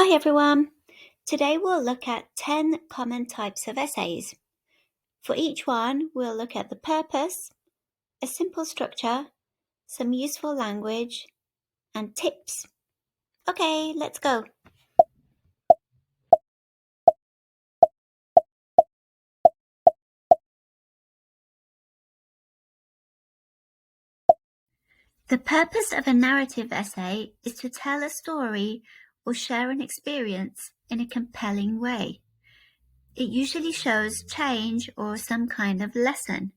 Hi everyone! Today we'll look at 10 common types of essays. For each one, we'll look at the purpose, a simple structure, some useful language, and tips. Okay, let's go! The purpose of a narrative essay is to tell a story or share an experience in a compelling way. It usually shows change or some kind of lesson.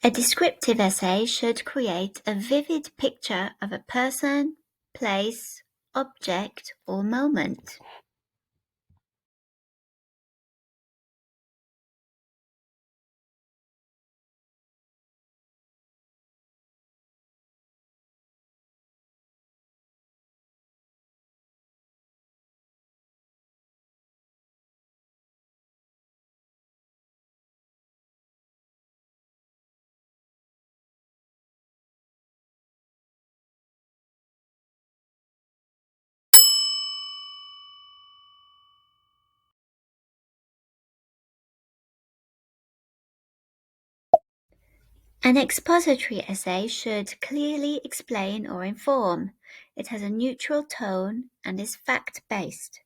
A descriptive essay should create a vivid picture of a person, place, object, or moment. An expository essay should clearly explain or inform. It has a neutral tone and is fact-based.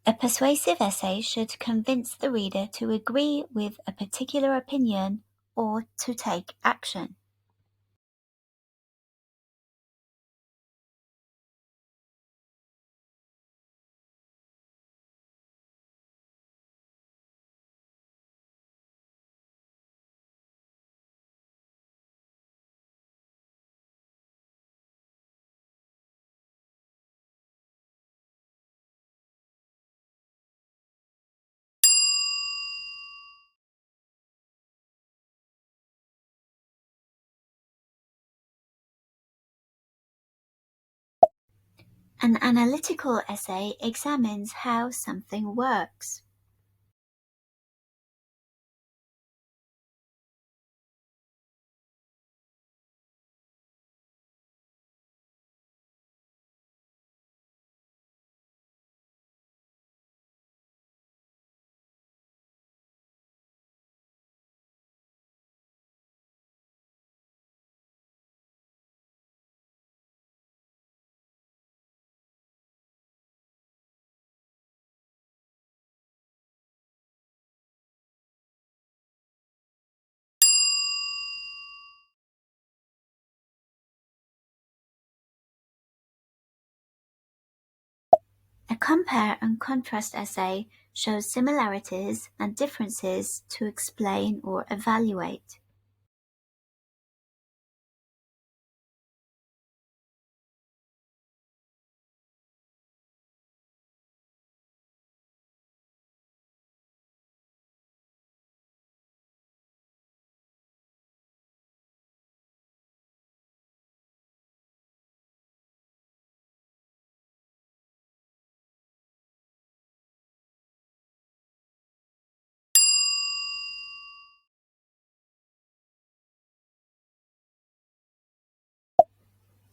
A persuasive essay should convince the reader to agree with a particular opinion or to take action. An analytical essay examines how something works. A compare and contrast essay shows similarities and differences to explain or evaluate.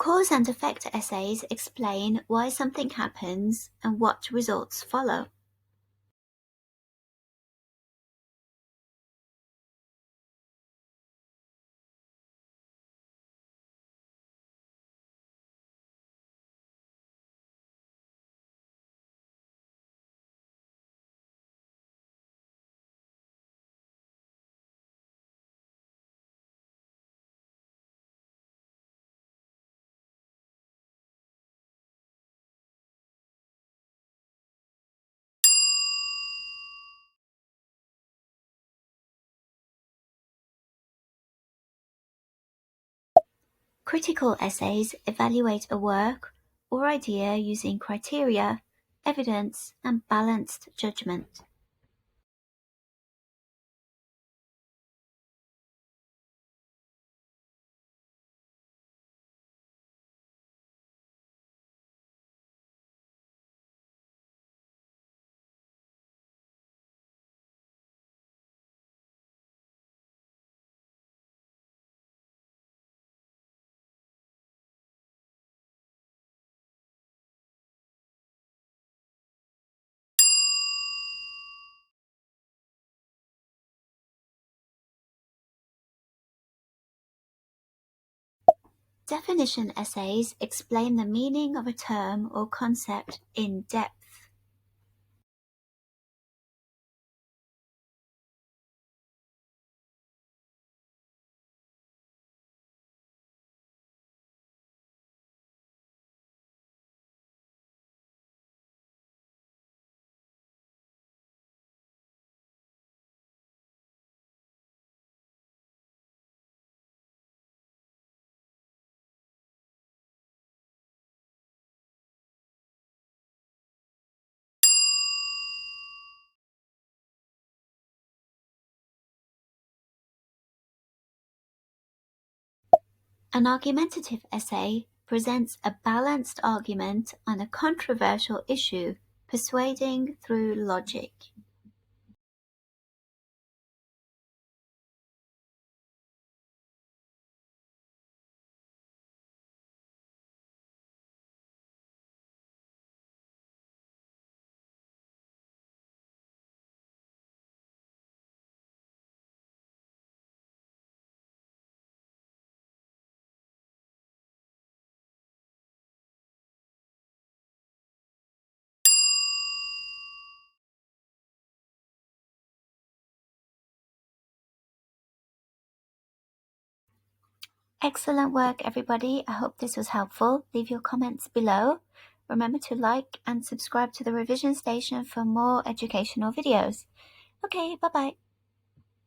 Cause and effect essays explain why something happens and what results follow. Critical essays evaluate a work or idea using criteria, evidence, and balanced judgment. Definition essays explain the meaning of a term or concept in depth. An argumentative essay presents a balanced argument on a controversial issue, persuading through logic. Excellent work, everybody. I hope this was helpful. Leave your comments below. Remember to like and subscribe to the Revision Station for more educational videos. Okay, bye-bye.